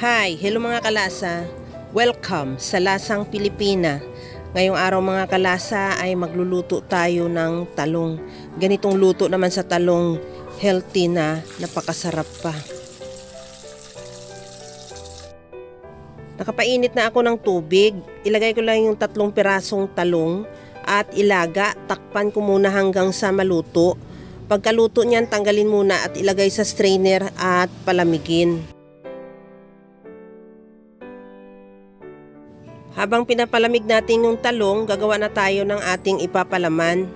Hi! Hello mga kalasa! Welcome sa Lasang Pilipina. Ngayong araw mga kalasa ay magluluto tayo ng talong. Ganitong luto naman sa talong, healthy na, napakasarap pa. Nakapainit na ako ng tubig. Ilagay ko lang yung 3 pirasong talong at ilaga. Takpan ko muna hanggang sa maluto. Pagkaluto niyan, tanggalin muna at ilagay sa strainer at palamigin. Habang pinapalamig natin yung talong, gagawa na tayo ng ating ipapalaman.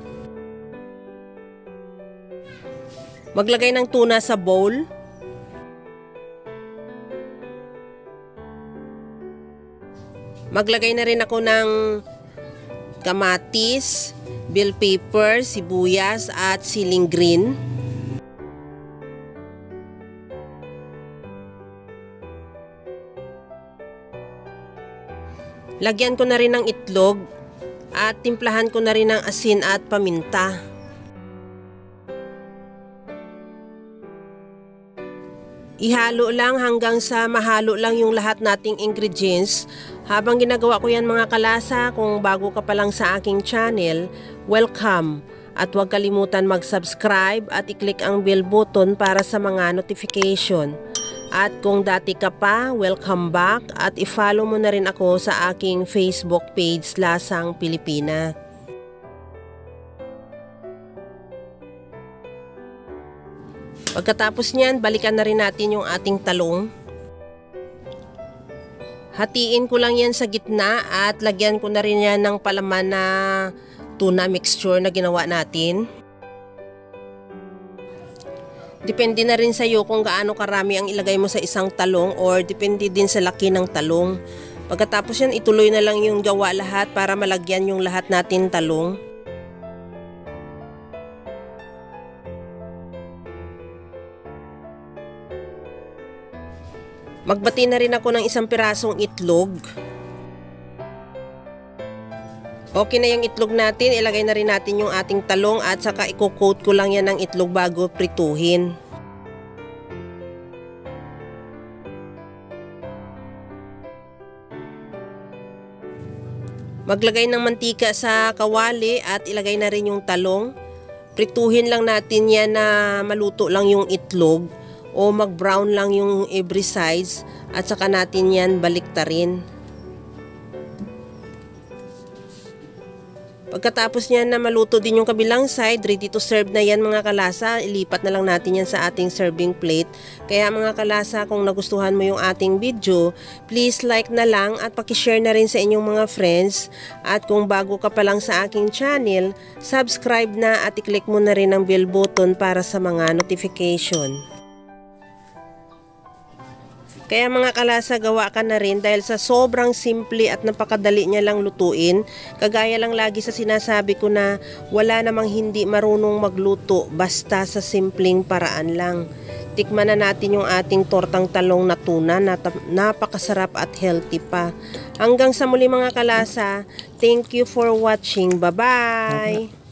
Maglagay ng tuna sa bowl. Maglagay na rin ako ng kamatis, bell pepper, sibuyas at siling green. Lagyan ko na rin ng itlog at timplahan ko na rin ng asin at paminta. Ihalo lang hanggang sa mahalo lang yung lahat nating ingredients. Habang ginagawa ko yan mga kalasa, kung bago ka pa lang sa aking channel, welcome! At huwag kalimutan mag-subscribe at i-click ang bell button para sa mga notification. At kung dati ka pa, welcome back at i-follow mo na rin ako sa aking Facebook page Lasang Pilipina. Pagkatapos niyan, balikan na rin natin yung ating talong. Hatiin ko lang yan sa gitna at lagyan ko na rin yan ng palaman na tuna mixture na ginawa natin. Depende na rin sa iyo kung gaano karami ang ilagay mo sa isang talong or depende din sa laki ng talong. Pagkatapos yan, ituloy na lang yung gawa lahat para malagyan yung lahat natin talong. Magbati na rin ako ng 1 pirasong itlog. Okay na yung itlog natin, ilagay na rin natin yung ating talong at saka i-coat ko lang yan ng itlog bago prituhin. Maglagay ng mantika sa kawali at ilagay na rin yung talong. Prituhin lang natin yan na maluto lang yung itlog o mag-brown lang yung every sides at saka natin yan baliktarin. Pagkatapos niyan na maluto din yung kabilang side, ready to serve na yan mga kalasa. Ilipat na lang natin yan sa ating serving plate. Kaya mga kalasa, kung nagustuhan mo yung ating video, please like na lang at pakishare na rin sa inyong mga friends. At kung bago ka pa lang sa aking channel, subscribe na at i-click mo na rin ang bell button para sa mga notification. Kaya mga kalasa, gawa ka na rin dahil sa sobrang simple at napakadali niya lang lutuin. Kagaya lang lagi sa sinasabi ko na wala namang hindi marunong magluto basta sa simpleng paraan lang. Tikman na natin yung ating tortang talong na tuna na napakasarap at healthy pa. Hanggang sa muli mga kalasa, thank you for watching. Bye-bye!